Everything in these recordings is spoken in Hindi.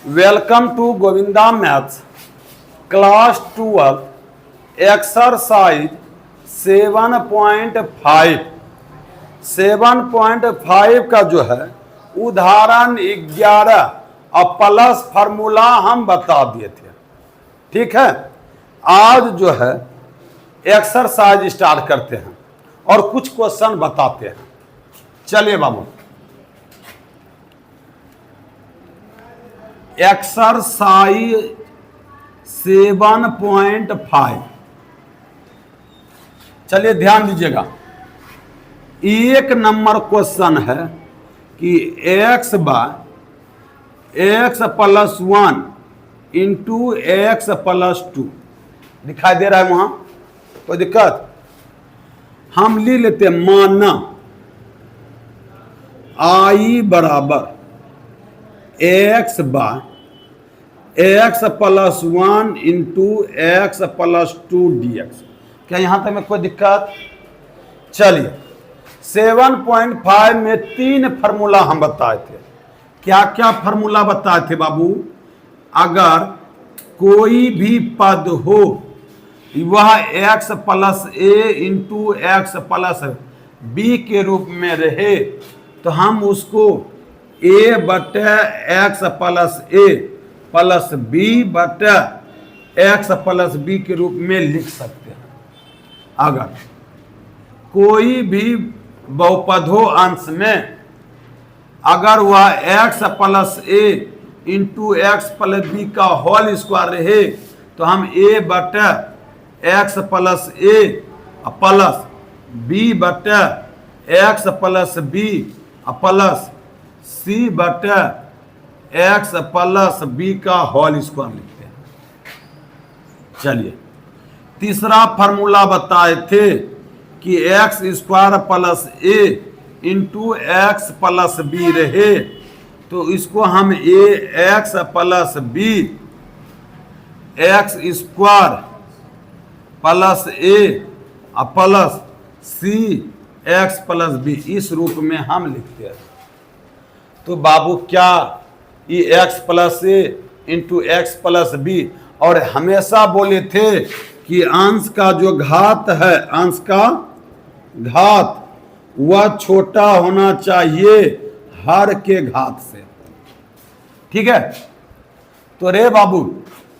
Welcome to Govinda maths class 12 exercise 7.5 7.5 का जो है उदाहरण 11 और प्लस फार्मूला हम बता दिए थे। ठीक है, आज जो है एक्सरसाइज स्टार्ट करते हैं और कुछ क्वेश्चन बताते हैं। चलिए बाबू, एक्सरसाइज 7.5 चलिए ध्यान दीजिएगा। एक नंबर क्वेश्चन है कि x by x plus 1 into x plus 2 दिखाई दे रहा है वहां, कोई दिक्कत? हम लिख लेते हैं माना आई बराबर x by x plus 1 into x plus 2 dx। क्या यहां तक में कोई दिक्कत? चलिए 7.5 में 3 फार्मूला हम बताए थे। क्या क्या फार्मूला बताए थे बाबू? अगर कोई भी पद हो वह x plus A into x plus B के रूप में रहे तो हम उसको a बटे x plus A plus B बटे एक्स प्लस बी के रूप में लिख सकते हैं। अगर कोई भी बहुपद हो अंश में, अगर वह x plus A into x plus B का होल स्क्वायर रहे तो हम a बटे x plus A plus B बटे x plus B plus C बटे एक्स प्लस बी का होल स्क्वायर लिखते हैं। चलिए तीसरा फार्मूला बताए थे कि X square plus A into x plus B रहे तो इसको हम A X plus B X square plus A plus C X plus B इस रूप में हम लिखते हैं। तो बाबू क्या ये x plus A into x plus B, और हमेशा बोले थे कि अंश का जो घात है, अंश का घात वह छोटा होना चाहिए हर के घात से। ठीक है, तो रे बाबू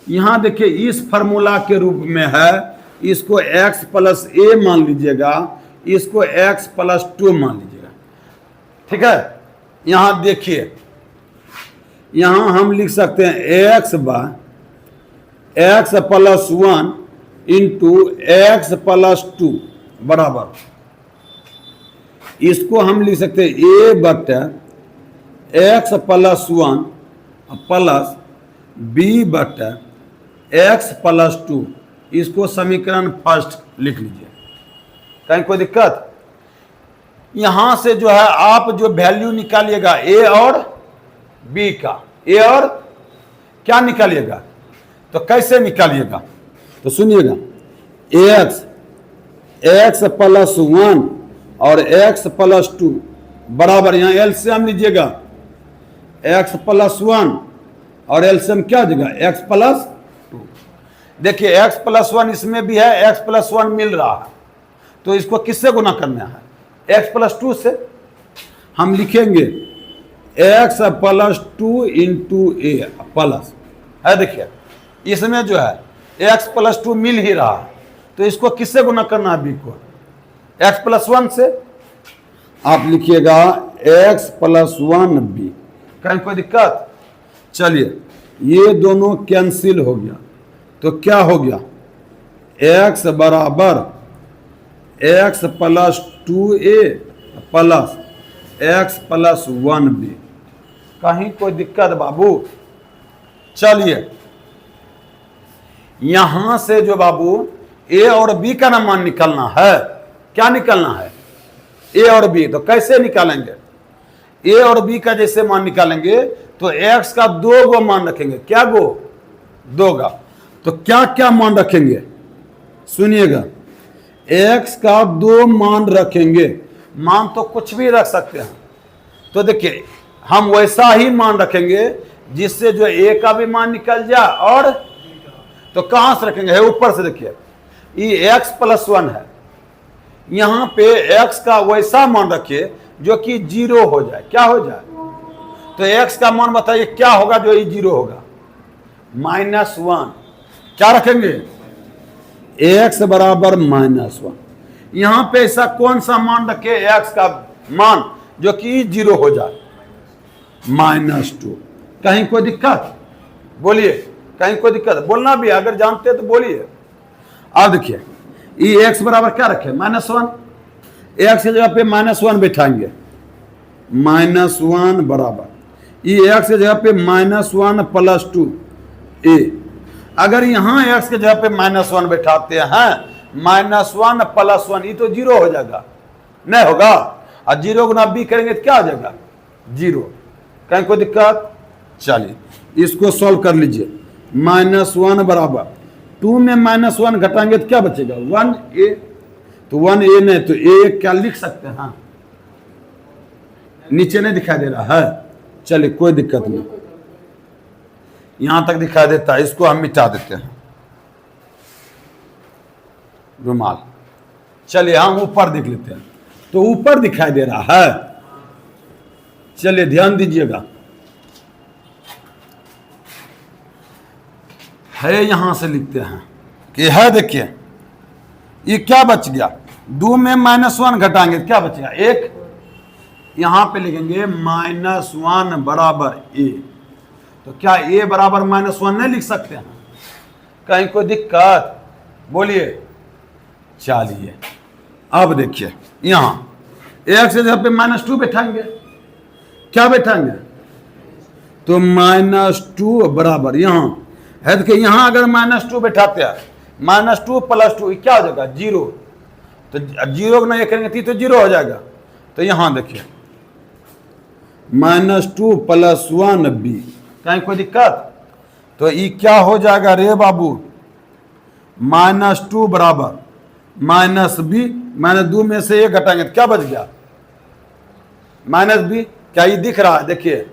यहां देखिए इस फार्मूला के रूप में है, इसको x प्लस ए मान लीजिएगा, इसको x प्लस 2 मान लीजिएगा। ठीक है, यहां देखिए यहां हम लिख सकते हैं x by x plus 1 into x plus 2 बराबर, इसको हम लिख सकते हैं a बटे एक्स प्लस 1 प्लस b बटे एक्स प्लस 2। इसको समीकरण फर्स्ट लिख लीजिए, कहीं कोई दिक्कत? यहां से जो है आप जो वैल्यू निकालिएगा a और b का, a और क्या निकालिएगा, तो कैसे निकालिएगा? तो सुनिएगा, एक्स प्लस 1 और एक्स प्लस 2 बराबर, यहां एलसीएम लीजिएगा, एक्स प्लस 1 और एलसीएम क्या हो जाएगा, एक्स प्लस 2। देखिए एक्स प्लस 1 इसमें भी है, एक्स प्लस 1 मिल रहा है, तो इसको किससे गुना करना है, एक्स प्लस 2 से। हम लिखेंगे एक्स प्लस 2 इंटू ए प्लस है, देखिए इसमें जो है एक्स प्लस 2 मिल ही रहा है, तो इसको किससे गुना करना है, बी को, एक्स प्लस 1 से। आप लिखिएगा एक्स प्लस 1 बी, कहीं कोई दिक्कत? चलिए ये दोनों कैंसिल हो गया, तो क्या हो गया, x बराबर x plus 2a plus x plus 1b। कहीं कोई दिक्कत बाबू? चलिए यहां से जो बाबू a और b का ना मान निकालना है, क्या निकालना है, a और b। तो कैसे निकालेंगे? a और b का जैसे मान निकालेंगे तो x का 2 गो मान रखेंगे, क्या गो, 2 का। तो क्या क्या मान रखेंगे, सुनिएगा, x का 2 मान रखेंगे, मान तो कुछ भी रख सकते हैं। तो देखिए हम वैसा ही मान रखेंगे जिससे जो ए का भी मान निकल जाए, और तो कहां से रखेंगे, है ऊपर से। देखिए ये x प्लस 1 है, यहां पे x का वैसा मान रखिए जो कि 0 हो जाए। क्या हो जाए, तो x का मान बताइए क्या होगा जो ये 0 होगा, -1। क्या रखेंगे, x बराबर -1। यहां पे ऐसा कौन सा मान रखे x का मान जो कि 0 हो जाए, -2। कहीं कोई दिक्कत, बोलिए, कहीं कोई दिक्कत, बोलना भी अगर जानते हैं तो बोलिए। अब देखिए ये x बराबर क्या रखे, -1। x की जगह पे -1 बैठाएंगे, -1 बराबर ये x की जगह पे -1 प्लस 2 a। अगर यहां x की जगह पे -1 बैठाते हैं, -1 प्लस 1, ये तो 0 हो जाएगा, नहीं होगा। और 0 गुना b करेंगे तो क्या हो जाएगा, 0। कहीं कोई दिक्कत, चलिए इसको सॉल्व कर लीजिए। -1 बराबर 2 में -1 घटाएंगे तो क्या बचेगा, 1a। तो 1a नहीं तो a क्या लिख सकते हैं, हाँ नीचे नहीं दिखाई दे रहा है, चलिए कोई दिक्कत नहीं, यहां तक दिखाई देता है, इसको हम मिटा देते हैं रुमाल। चलिए हम ऊपर देख लेते हैं, तो ऊपर दिखाई दे रहा है, चलिए ध्यान दीजिएगा, है यहां से लिखते हैं कि है, देखिए ये क्या बच गया, 2 में -1 घटाएंगे क्या बचेगा, 1। यहां पे लिखेंगे -1 बराबर a। तो क्या a बराबर -1 नहीं लिख सकते हैं, कहीं कोई दिक्कत, बोलिए। चलिए अब देखिए यहां x की जगह पे -2 बैठाएंगे, क्या बैठाएंगे, तो -2 बराबर यहां है, देखिए यहां अगर -2 बैठाते हैं, -2 प्लस 2 क्या हो जाएगा, 0। तो 0 ना ये करेंगे तो 0 हो जाएगा। तो यहां देखिए -2 प्लस 1 b, कहीं कोई दिक्कत, तो ये क्या हो जाएगा रे बाबू, -2 बराबर -b, -2 में से 1 घटाएंगे तो क्या बच गया, -b। क्या ये दिख रहा है, देखिए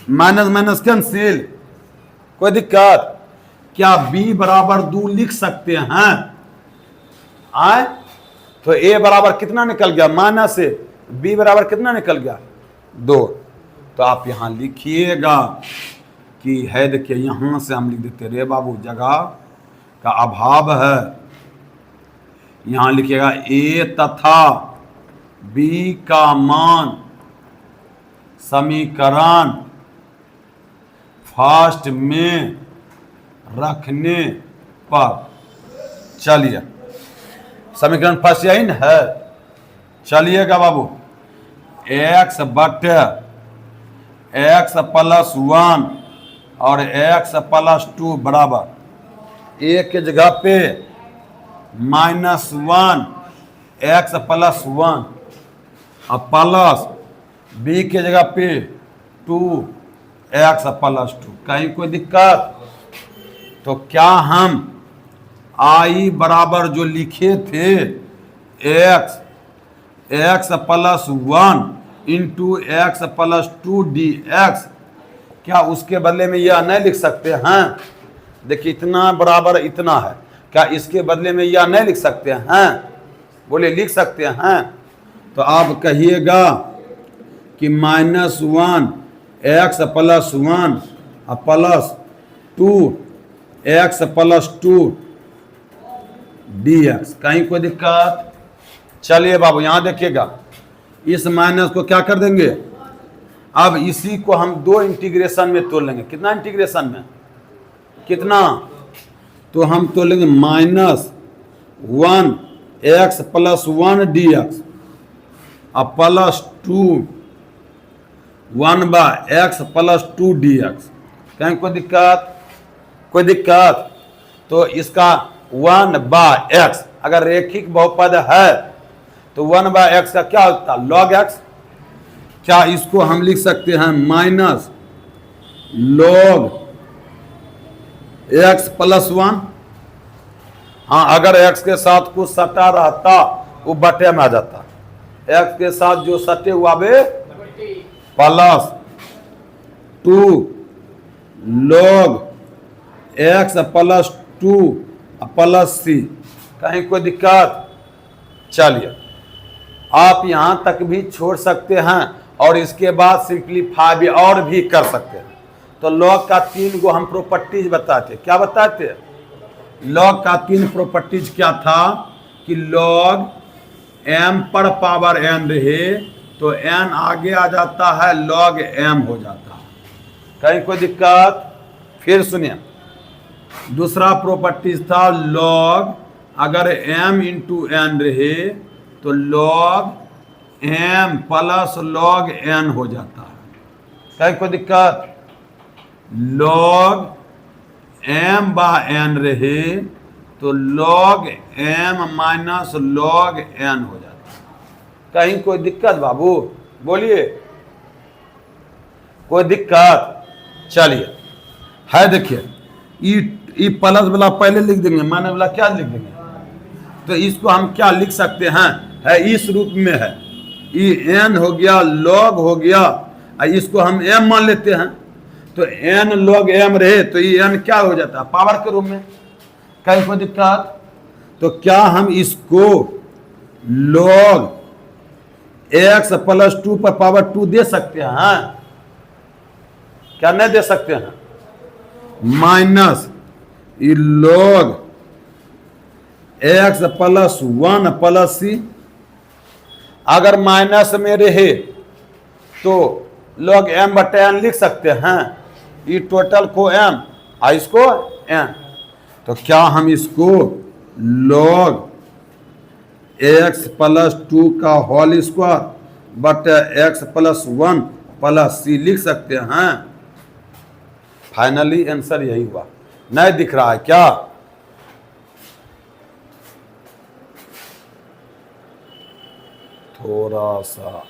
माइनस कैंसिल, कोई दिक्कत, क्या b बराबर 2 लिख सकते हैं, आए तो a बराबर कितना निकल गया, माइनस से b बराबर कितना निकल गया, 2। तो आप यहां लिखिएगा कि है, देखिए यहां से हम लिख देते, रे बाबू जगह का अभाव है, यहां लिखिएगा a तथा b का मान समीकरण फर्स्ट में रखने पर, चलिए समीकरण फर्स्ट यही न है, चलिएगा बाबू, x बटे x प्लस 1 और x प्लस 2 बराबर a के जगह पे -1 x प्लस 1 और प्लस b के जगह पे 2 x प्लस 2। कहीं कोई दिक्कत, तो क्या हम i बराबर जो लिखे थे x plus 1 into x plus 2 dx, क्या उसके बदले में यह नहीं लिख सकते हैं, देखिए इतना बराबर इतना है, क्या इसके बदले में यह नहीं लिख सकते हैं, बोले लिख सकते हैं। तो आप कहिएगा कि -1 x plus 1 plus 2 x plus 2 dx, कहीं कोई दिक्कत, चलिए बाबू यहां देखिएगा, इस माइनस को क्या कर देंगे, अब इसी को हम 2 इंटीग्रेशन में तोड़ लेंगे, कितना इंटीग्रेशन में, कितना, तो हम तोड़ लेंगे -1 x plus 1 dx plus 2 1/x plus 2 dx, कहीं कोई दिक्कत, कोई दिक्कत। तो इसका 1/x अगर रेखिक बहुपद है तो 1/x का क्या होता है, log x। क्या इसको हम लिख सकते हैं माइनस log x प्लस 1, हाँ अगर x के साथ कुछ सटा रहता वो बटे में आ जाता, x के साथ जो सटे हुआ बे plus 2 log x plus 2 plus c। कहीं कोई दिक्कत? चलिए आप यहां तक भी छोड़ सकते हैं और इसके बाद सिंप्लीफाई भी और भी कर सकते हैं। तो लॉग का 3 गो हम प्रॉपर्टीज बताते। क्या बताते? लॉग का 3 प्रॉपर्टीज क्या था कि लॉग m पर पावर n रहे तो n आगे आ जाता है, log m हो जाता है। कहीं कोई दिक्कत? फिर सुनिए, दूसरा प्रॉपर्टीज था log अगर m इंटू n रहे तो log m plus log n हो जाता है। कहीं कोई दिक्कत? log m बा n रहे तो log m minus log n हो जाता है। कहीं कोई दिक्कत बाबू? बोलिए, कोई दिक्कत? चलिए है, देखिए ई प्लस वाला पहले लिख देंगे, माइनस वाला क्या लिख देंगे? तो इसको हम क्या लिख सकते हैं? है इस रूप में है, ई n हो गया, log हो गया, इसको हम m मान लेते हैं। तो n log m रहे तो ये n क्या हो जाता है? पावर के रूप में। कहीं कोई दिक्कत? तो क्या हम इसको log x प्लस 2 पर पावर 2 दे सकते हैं? क्या नहीं दे सकते हैं? माइनस ये log x plus 1 plus c। अगर माइनस में रहे तो log m बटे n लिख सकते हैं, ये टोटल को m और इसको n। तो क्या हम इसको log x प्लस 2 का होल स्क्वायर बटे x प्लस 1 प्लस c लिख सकते हैं? फाइनली आंसर यही हुआ। नहीं दिख रहा है क्या? थोड़ा सा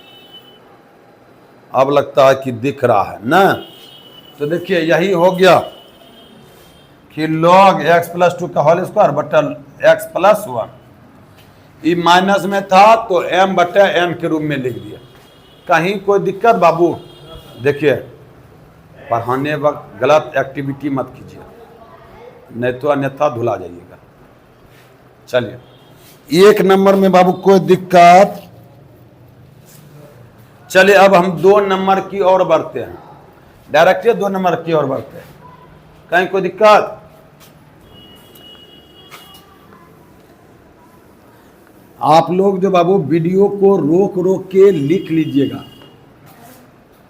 अब लगता है कि दिख रहा है ना। तो देखिए यही हो गया कि log x प्लस 2 का होल स्क्वायर बटा x प्लस 1। ये माइनस में था तो m बटा n के रूप में लिख दिया। कहीं कोई दिक्कत बाबू? देखिए पढ़ाने वक्त गलत एक्टिविटी मत कीजिए, नहीं तो अन्यथा धुला जाइएगा। चलिए 1 नंबर में बाबू कोई दिक्कत? चलिए अब हम 2 नंबर की ओर बढ़ते हैं, डायरेक्टली 2 नंबर की ओर बढ़ते हैं। कहीं कोई दिक्कत? आप लोग जो बाबू वीडियो को रोक रोक के लिख लीजिएगा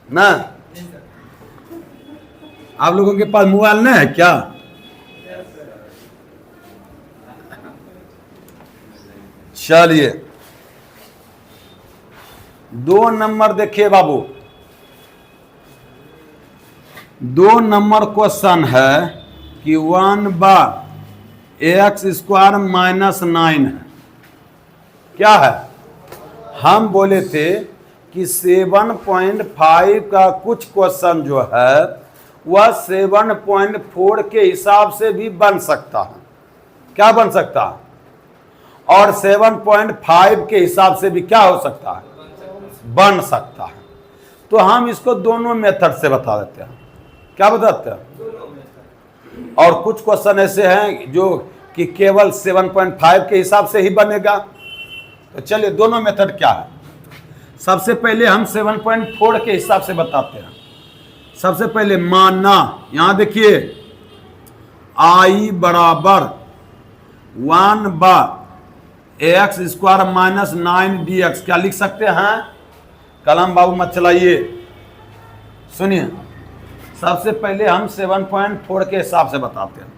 ना। आप लोगों के पास मोबाइल नहीं है क्या? चलिए 2 नंबर देखिए बाबू, 2 नंबर क्वेश्चन है कि 1 बार एक्स स्क्वायर माइनस 9 है। क्या है? हम बोले थे कि 7.5 का कुछ क्वेश्चन जो है वह 7.4 के हिसाब से भी बन सकता है। क्या बन सकता है? और 7.5 के हिसाब से भी क्या हो सकता है? बन सकता है। तो हम इसको दोनों मेथड से बता देते हैं। क्या बताते हैं? और कुछ क्वेश्चन ऐसे हैं जो कि केवल 7.5 के हिसाब से ही बनेगा। तो चलिए दोनों मेथड क्या है। सबसे पहले हम 7.4 के हिसाब से बताते हैं। सबसे पहले मानना, यहां देखिए i बराबर 1 बार एक्स स्क्वायर माइनस 9 dx। क्या लिख सकते हैं? कलम बाबू मत चलाइए, सुनिए। सबसे पहले हम 7.4 के हिसाब से बताते हैं।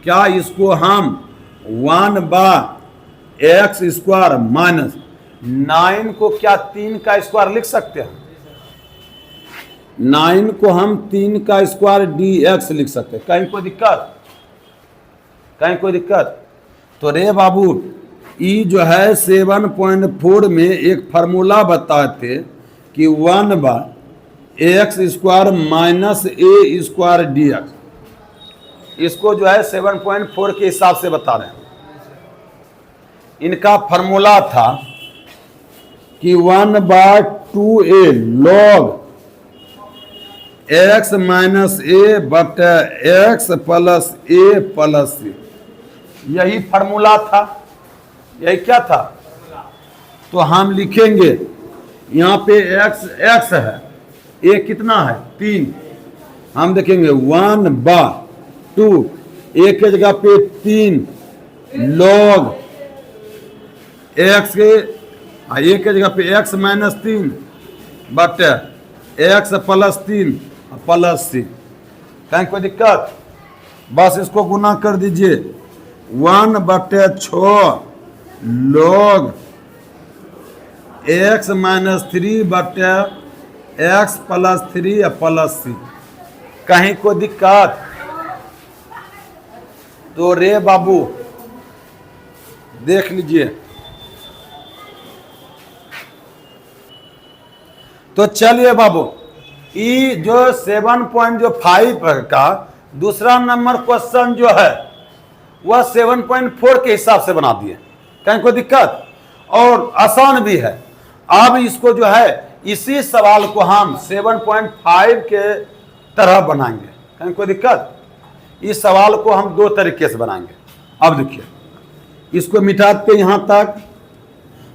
क्या इसको हम 1 बार एक्स स्क्वायर माइनस 9 को क्या 3 का स्क्वायर लिख सकते हैं? 9 को हम 3 का स्क्वायर dx लिख सकते हैं। कहीं कोई दिक्कत? कहीं कोई दिक्कत? तो रे बाबू ई जो है 7.4 में एक फार्मूला बताते कि 1 बार एक्स स्क्वायर माइनस ए स्क्वायर dx। इसको जो है 7.4 के हिसाब से बता रहे हैं। इनका फार्मूला था कि 1 बार 2a log एक्स माइनस ए बटे एक्स प्लस ए प्लस सी, यही फार्मूला था, यही क्या था। तो हम लिखेंगे यहाँ पे एक्स एक्स है, ए कितना है 3, हम देखेंगे 1/2, ए के जगह पे 3 log एक्स के, ए के जगह पे एक्स माइनस 3 बटे एक्स प्लस 3 प्लस सी। कहीं कोई दिक्कत, बस इसको गुना कर दीजिए 1/6 log एक्स माइनस 3 बटे एक्स प्लस 3 प्लस सी। कहीं कोई दिक्कत, तो रे बाबू देख लीजिए। तो चलिए बाबू, ये जो 7.5 का दूसरा नंबर क्वेश्चन जो है वह 7.4 के हिसाब से बना दिए, कहीं कोई दिक्कत, और आसान भी है। अब इसको जो है इसी सवाल को हम 7.5 के तरह बनाएंगे, कहीं कोई दिक्कत। इस सवाल को हम 2 तरीके से बनाएंगे। अब देखिए, इसको मिटाते यहां तक,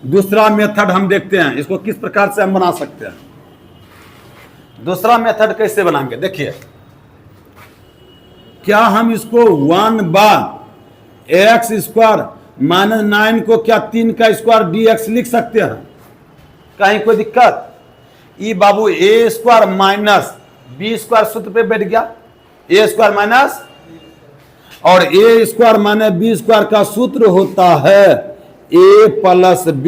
दूसरा मेथड हम देखते हैं इसको किस प्रकार से हम बना सकते हैं। दूसरा मेथड कैसे बनाएंगे, देखिए, क्या हम इसको 1/x² माइनस 9 को क्या 3 का स्क्वायर dx लिख सकते हैं, कहीं कोई दिक्कत। ये बाबू a² माइनस b² सूत्र पे बैठ गया, a² माइनस, और a² माइनस b² का सूत्र होता है a plus b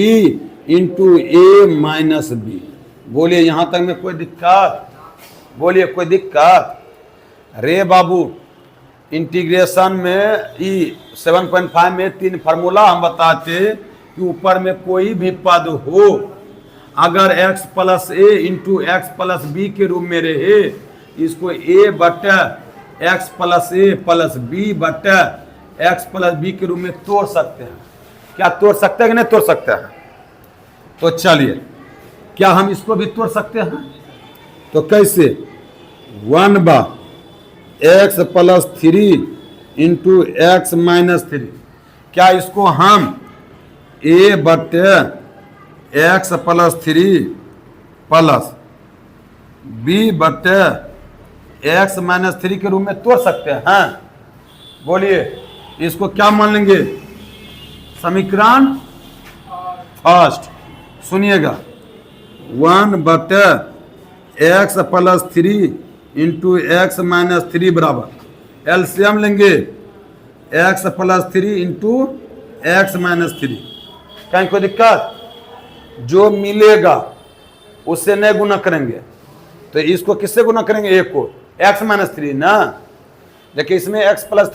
into a minus b। बोलिए यहां तक में कोई दिक्कत, बोलिए कोई दिक्कत। रे बाबू, इंटीग्रेशन में 7.5 में 3 फार्मूला हम बताते कि ऊपर में कोई भी पद हो, अगर x plus A into x plus B के रूप में रहे, इसको a बटे x plus A plus B बटे एक्स प्लस बी के रूप में तोड़ सकते हैं। क्या तोड़ सकते हैं कि नहीं तोड़ सकते हैं। तो चलिए, क्या हम इसको भी तोड़ सकते हैं, तो कैसे, 1/x plus 3 into X minus 3, क्या इसको हम a बटे एक्स प्लस 3 प्लस b बटे एक्स माइनस 3 के रूप में तोड़ सकते हैं। बोलिए इसको क्या मान लेंगे, समीकरण फर्स्ट। सुनिएगा, 1/x plus 3 into X minus 3 बराबर एलसीएम लेंगे x plus 3 into X minus 3। कहीं कोई दिक्कत, जो मिलेगा उससे नहीं गुना करेंगे, तो इसको किससे गुना करेंगे, एक को x माइनस 3 ना। देखिए इसमें x प्लस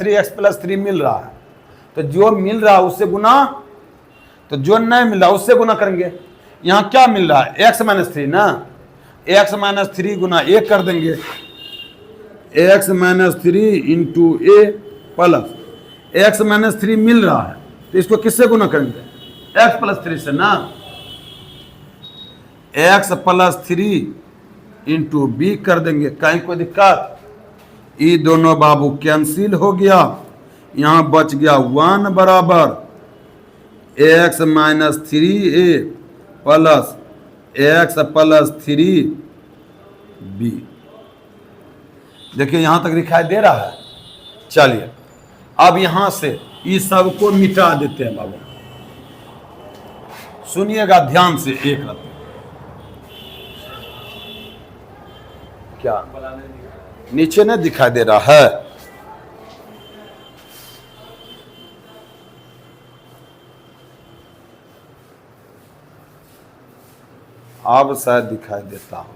3 मिल रहा है, तो जो मिल रहा है उससे गुना, तो जो नहीं मिल रहा उससे गुना करेंगे। यहाँ क्या मिल रहा है, x माइनस 3 ना, x माइनस 3 गुना a कर देंगे, x माइनस 3 इंटू ए प्लस x माइनस 3 मिल रहा है, तो इसको किससे गुना करेंगे, x प्लस 3 से ना। x प्लस 3 इंटू बी कर देंगे, कहीं कोई दिक्कत। ये दोनों बाबू कैंसिल हो गया, यहाँ बच गया 1 बराबर x minus 3a plus x plus 3b। देखिए यहाँ तक दिखाई दे रहा है। चलिए अब यहाँ से इस सब को मिटा देते हैं बाबू, सुनिएगा ध्यान से एक रत्ती। क्या नीचे नहीं दिखाई दे रहा है, अब शायद दिखाई देता हूं,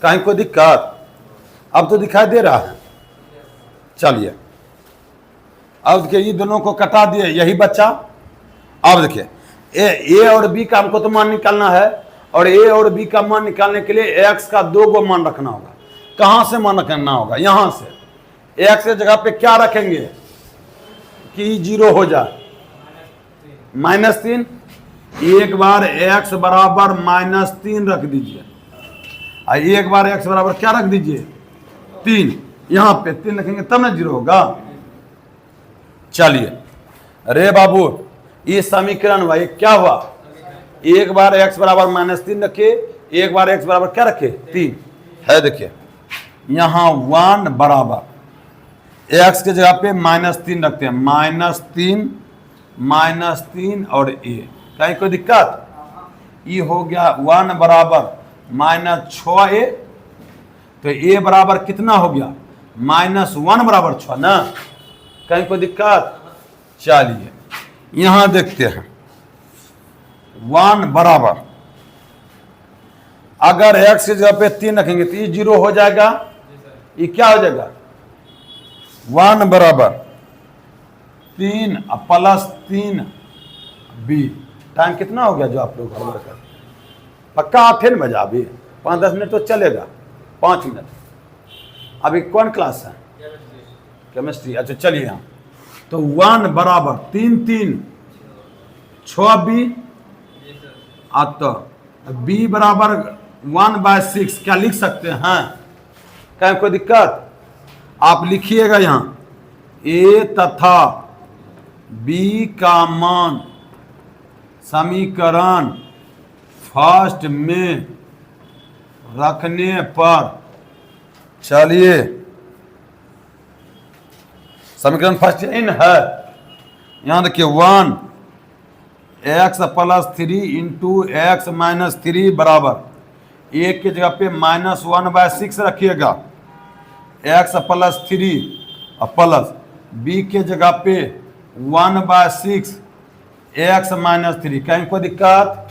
कहीं कोई दिक्कत, अब तो दिखाई दे रहा है। चलिए अब देखिए ये दोनों को कटा दिए, यही बच्चा। अब देखिए ए और बी का हमको तो मान निकालना है, और ए और बी का मान निकालने के लिए एक्स का 2 गो मान रखना होगा। कहां से मान रखना होगा, यहां से। एक्स के जगह पे क्या रखेंगे कि 0 हो जाए, -3, एक बार x बराबर -3 रख दीजिए, और एक बार x बराबर क्या रख दीजिए 3, यहां पे 3 रखेंगे तब ना 0 होगा। चलिए रे बाबू ये समीकरण भाई क्या हुआ, एक बार x बराबर -3 रखे, एक बार x बराबर क्या रखे 3 है। देखिए यहां 1 बराबर x के जगह पे -3 रखते हैं, -3 और a, कहीं कोई दिक्कत, ये हो गया 1 बराबर -6a, तो a बराबर कितना हो गया -1 बराबर 6 ना, कहीं कोई दिक्कत। चलिए यहां देखते हैं 1 बराबर, अगर x की जगह पे 3 रखेंगे तो ये 0 हो जाएगा, ये क्या हो जाएगा 1 बराबर 3 प्लस 3b, टाइम कितना हो गया जो आप लोग गड़बड़ कर, पक्का 8 बजा, अभी 5-10 मिनट तो चलेगा, 5 मिनट। अभी कौन क्लास है, केमिस्ट्री, अच्छा चलिए यहाँ तो 1 बराबर 3 6b, तो b बराबर 1/6 क्या लिख सकते हैं, क्या कोई दिक्कत, आप लिखिएगा यहाँ a तथा b का मान समीकरण फर्स्ट में रखने पर, चलिए समीकरण फर्स्ट इन है, यहां देखिए 1x + 3 × x - 3 बराबर, एक की जगह पे -1/6 रखिएगा, x + 3 प्लस b के जगह पे 1/6 x - 3, कहीं कोई दिक्कत,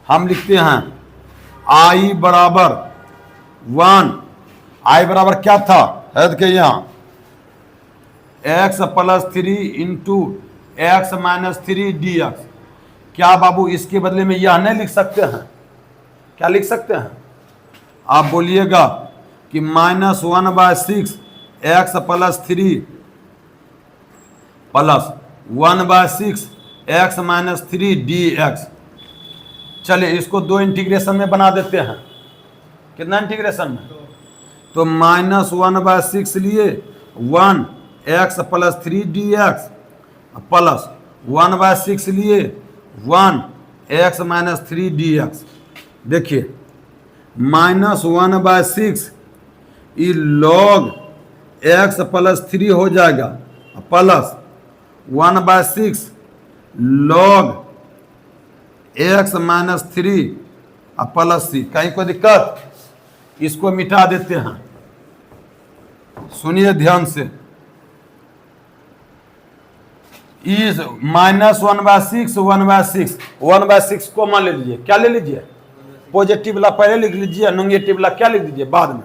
हम लिखते हैं i बराबर 1, i बराबर क्या था है देखिए यहाँ x + 3 × x - 3 dx, क्या बाबू इसके बदले में यह नहीं लिख सकते हैं, क्या लिख सकते हैं, आप बोलिएगा कि -1/6 x + 3 प्लस 1/6 x - 3 dx। चलिए इसको 2 इंटीग्रेशन में बना देते हैं, कितना इंटीग्रेशन में, तो -1/6 लिए 1x + 3 dx प्लस 1/6 लिए 1x - 3 dx। देखिए -1/6 ये log x + 3 हो जाएगा, plus 1/6 log x - 3 plus c, कहीं कोई दिक्कत, इसको मिटा देते हैं, सुनिए ध्यान से, इस -1/6 कॉमन ले लीजिए, क्या ले लीजिए, पॉजिटिव वाला पहले लिख लीजिए, नेगेटिव वाला क्या लिख दीजिए बाद में।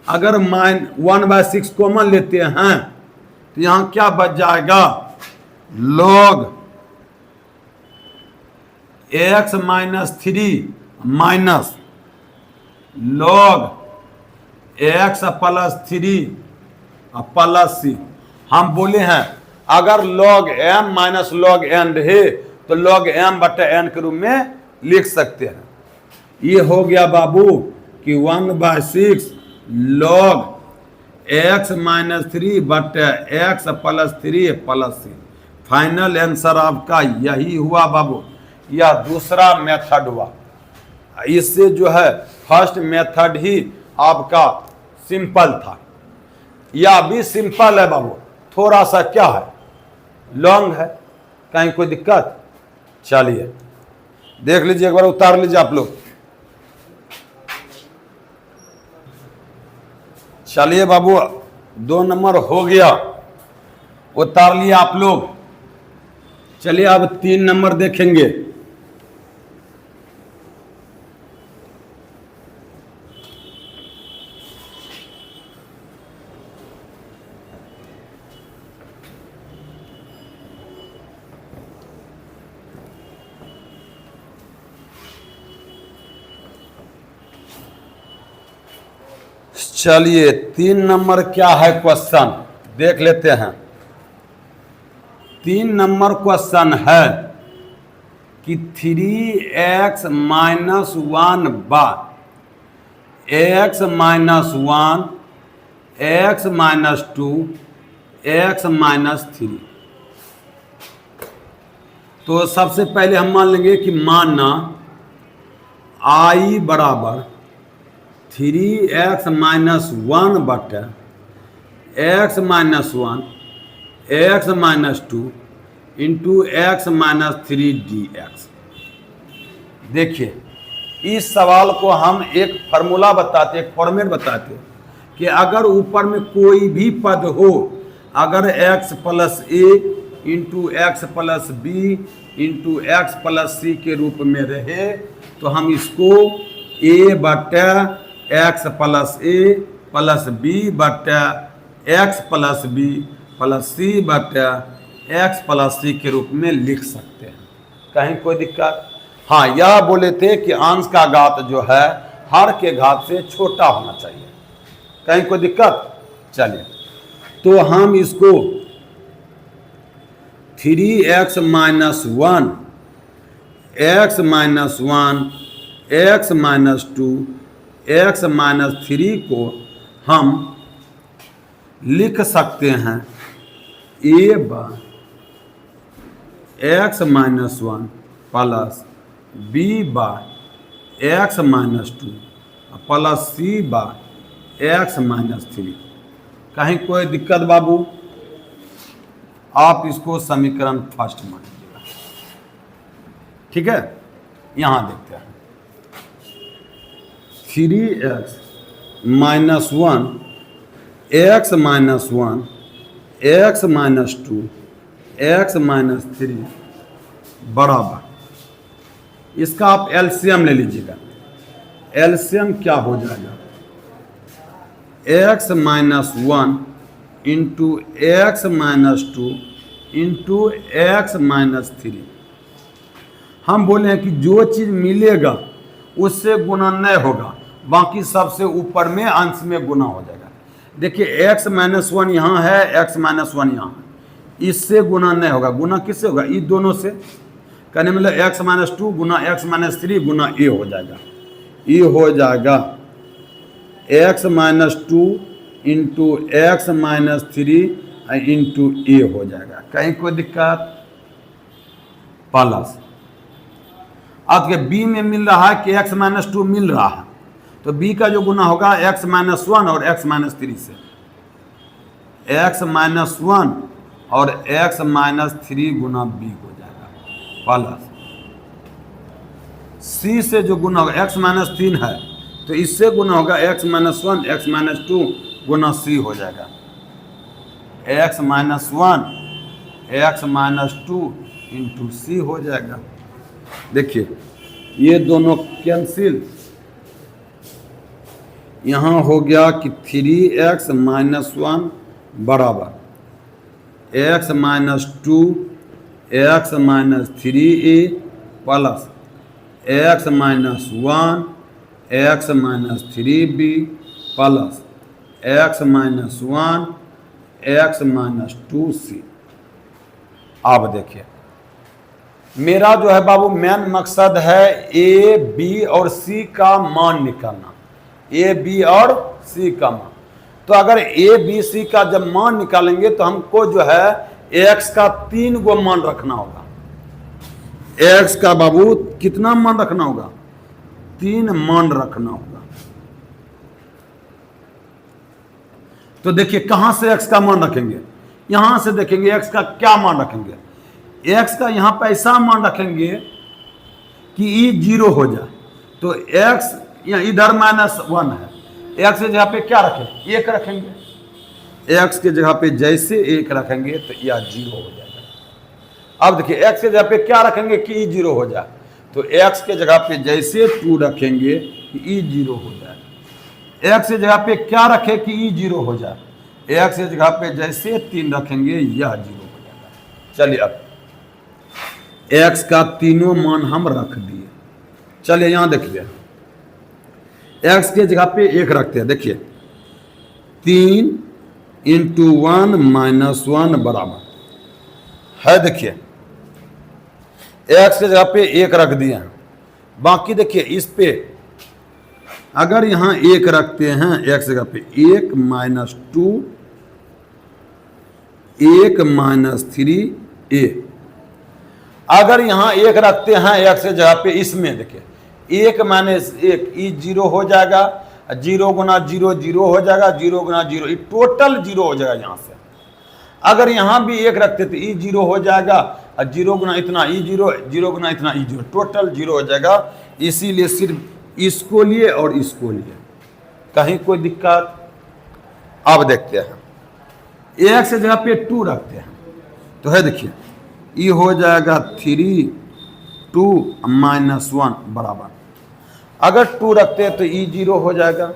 अगर 1/6 कॉमन लेते हैं तो यहां क्या बच जाएगा, log x - 3 minus log x + 3 plus c। हम बोले हैं अगर log m minus log n रहे तो log m/n के रूप में लिख सकते हैं। ये हो गया बाबू कि 1/6 log x - 3/x + 3 plus c। Final answer आपका यही हुआ बाबू, यह दूसरा मेथड हुआ। इससे जो है फर्स्ट मेथड ही आपका सिंपल था, यह भी सिंपल है बाबू, थोड़ा सा क्या है लॉन्ग है, कहीं कोई दिक्कत। चलिए देख लीजिए, एक बार उतार लीजिए आप लोग। चलिए बाबू 2 नंबर हो गया, उतार लिया आप लोग। चलिए अब 3 नंबर देखेंगे। चलिए 3 नंबर क्या है क्वेश्चन देख लेते हैं। 3 नंबर क्वेश्चन है कि 3x minus 1 by x minus 1 x minus 2 x minus 3। तो सबसे पहले हम मान लेंगे कि माना I बराबर 3x माइनस 1 बटे x minus 1 x minus 2 into X minus 3 dx। देखिए इस सवाल को हम एक फार्मूला बताते, एक फॉर्मेट बताते कि अगर ऊपर में कोई भी पद हो, अगर x plus A into x plus B into x plus C के रूप में रहे तो हम इसको a बटे x plus A plus B बटे x plus B plus C बटे एक्स प्लस सी के रूप में लिख सकते हैं। कहीं कोई दिक्कत? हाँ, यह बोले थे कि अंश का घात जो है हर के घात से छोटा होना चाहिए। कहीं कोई दिक्कत? चलिए तो हम इसको 3x minus 1 x minus 1 x minus 2 x minus 3 को हम लिख सकते हैं a by x minus 1 plus b by x minus 2 plus c by x minus 3। कहीं कोई दिक्कत बाबू? आप इसको समीकरण फर्स्ट मान लीजिएगा। ठीक है, यहां देखते हैं 3x minus 1 x minus 1 x minus 2 x minus 3 बराबर, इसका आप एलसीएम ले लीजिएगा। एलसीएम क्या हो जाएगा? X minus 1 into X minus 2 into X minus 3। हम बोले हैं कि जो चीज़ मिलेगा उससे गुणा नहीं होगा, बाकी सबसे ऊपर में अंश में गुना हो जाएगा। देखिए x माइनस 1 यहाँ है, x माइनस 1 यहाँ है, इससे गुना नहीं होगा। गुना किससे होगा? ये दोनों से। कहने मतलब x माइनस 2 गुना x माइनस 3 गुना ए हो जाएगा। ये हो जाएगा x minus 2 into X minus 3 into A हो जाएगा। कहीं कोई दिक्कत? प्लस अब के b में मिल रहा है कि x माइनस 2 मिल रहा है, तो b का जो गुना होगा x माइनस 1 और x माइनस 3 से। x माइनस 1 और x माइनस 3 गुना b हो जाएगा प्लस c से जो गुना होगा x माइनस 3 है तो इससे गुना होगा x माइनस 1 x माइनस 2 गुना c हो जाएगा। x minus 1 x minus 2 into C हो जाएगा। देखिए ये दोनों कैंसिल, यहाँ हो गया कि 3x माइनस 1 बराबर x minus 2 x minus 3a plus x minus 1 x minus 3b plus x minus 1 x minus 2c। अब देखिए मेरा जो है बाबू मेन मकसद है ए बी और सी का मान निकालना। ए बी और सी का मान, तो अगर ए बी सी का जब मान निकालेंगे तो हमको जो है एक्स का 3 गो मान रखना होगा। एक्स का बाबू कितना मान रखना होगा? 3 मान रखना होगा। तो देखिए कहां से एक्स का मान रखेंगे? यहां से देखेंगे एक्स का क्या मान रखेंगे। एक्स का यहां पे ऐसा मान रखेंगे कि ई 0 हो जाए, तो एक्स इधर -1 है, एक्स के जगह पे क्या रखें? 1 रखेंगे। एक्स के जगह पे जैसे 1 रखेंगे तो यह 0 हो जाएगा। अब देखिए एक्स के जगह पे क्या रखेंगे कि ई 0 हो जाए, तो एक्स के जगह पे जैसे 2 रखेंगे कि ई 0 हो जाए। एक्स के जगह पे क्या रखे कि ई 0 हो जाए, एक्स के जगह पे जैसे 3 रखेंगे यह 0 हो जाएगा। चलिए अब एक्स का तीनों मान हम रख दिए। चलिए यहां देखिए एक्स के जगह पे 1 रखते हैं। देखिए 3 इंटू 1 माइनस 1 बराबर है, देखिए एक्स की जगह पे एक रख दिए हैं। बाकी देखिए इस पे अगर यहां एक रखते हैं एक्स जगह पे, एक माइनस टू, एक माइनस थ्री ए। अगर यहां एक रखते हैं एक्स की जगह पे, इसमें देखिए एक माइनस एक, ई जीरो हो जाएगा, जीरो गुना जीरो जीरो हो जाएगा, जीरो गुना जीरो, ये टोटल जीरो हो जाएगा यहां से। अगर यहां भी एक रखते तो ई जीरो हो जाएगा, और जीरो गुना इतना ई जीरो, जीरो गुना इतना ई जीरो, टोटल जीरो हो जाएगा। इसीलिए सिर्फ इसको लिए और इसको लिए, कहीं कोई दिक्कत? अब देखते हैं एक्स की जगह पे टू रखते हैं तो है देखिए ये हो जाएगा थ्री टू माइनस वन बराबर, अगर टू रखते हैं तो ई जीरो हो जाएगा,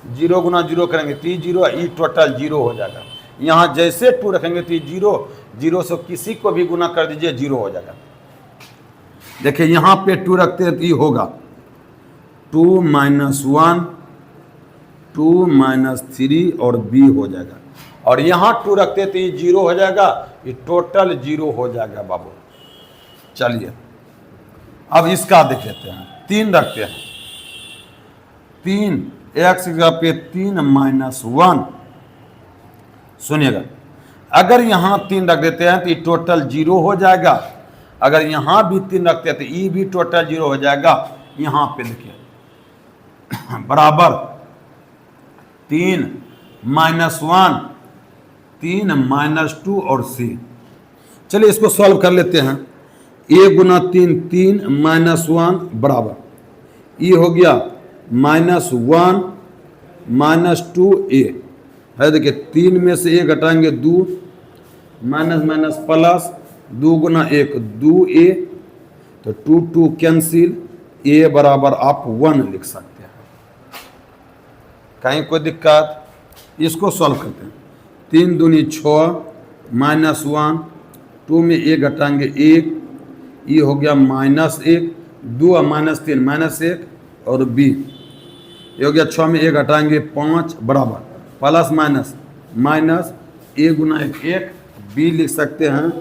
जीरो गुना जीरो करेंगे तो ई जीरो, ई टोटल जीरो हो जाएगा। यहाँ जैसे टू रखेंगे तो जीरो, जीरो से किसी को भी गुना कर दीजिए जीरो हो जाएगा। देखिए यहाँ पे टू रखते हैं तो ये होगा two minus one, two minus three और बी हो जाएगा, और यहाँ टू रखते हैं तो ये जीरो हो जाएगा, ये टोटल जीरो हो जाएगा बाबू। चलिए अब इसका देख लेते हैं, तीन रखते हैं, तीन एक्स की जगह पे तीन माइनस वन। सुनिएगा अगर यहाँ तीन रख देते हैं तो ये टोटल जीरो हो जाएगा, अगर यहाँ भी तीन रखते हैं तो ये भी टोटल जीरो हो जाएगा। यहाँ पे देखिए बराबर तीन माइनस वन, तीन माइनस टू और सी। चलिए इसको सॉल्व कर लेते हैं। ए गुना तीन, तीन माइनस वन बराबर ये हो गया माइनस वन माइनस टू ए है। देखिए तीन में से एक हटाएंगे दो, माइनस माइनस प्लस, दो गुना एक दो ए, तो टू टू कैंसिल, ए बराबर आप वन लिख सकते हैं, कहीं कोई दिक्कत? इसको सॉल्व करते हैं। तीन दूनी छः माइनस वन, टू में एक घटाएंगे एक, ये हो गया माइनस एक, दो माइनस तीन माइनस एक और बी, ये हो गया छः में एक घटाएंगे पाँच बराबर प्लस माइनस माइनस, ए गुना एक एक, बी लिख सकते हैं,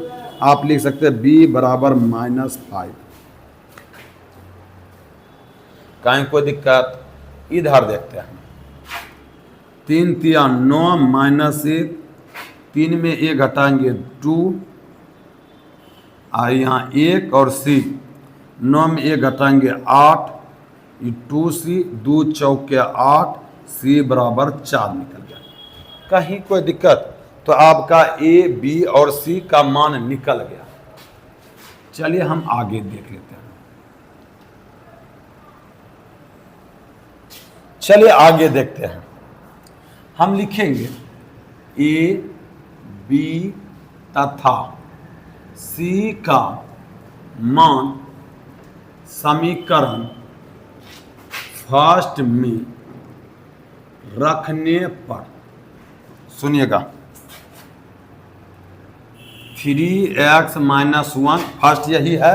आप लिख सकते हैं बी बराबर माइनस फाइव, कहीं कोई दिक्कत? इधर देखते हैं, तीन तिया नौ माइनस एक, तीन में एक घटाएंगे टू, और यहाँ एक और सी, नौ में एक घटाएंगे आठ, ये टू सी, दो चौके आठ, सी बराबर चार निकल गया। कहीं कोई दिक्कत? तो आपका ए बी और सी का मान निकल गया। चलिए हम आगे देख लेते हैं। चलिए आगे देखते हैं। हम लिखेंगे ए बी तथा सी का मान समीकरण फर्स्ट में रखने पर, सुनिएगा, three x minus one, first यही है,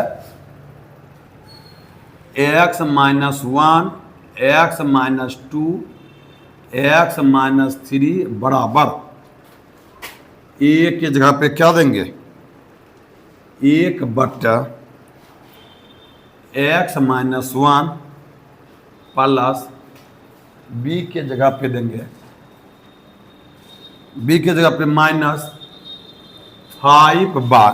x minus one, x minus two, x minus three बराबर ए की जगह पे क्या देंगे, एक बट्टा x minus one plus B के जगह पे देंगे, बी के जगह पे माइनस फाइव बार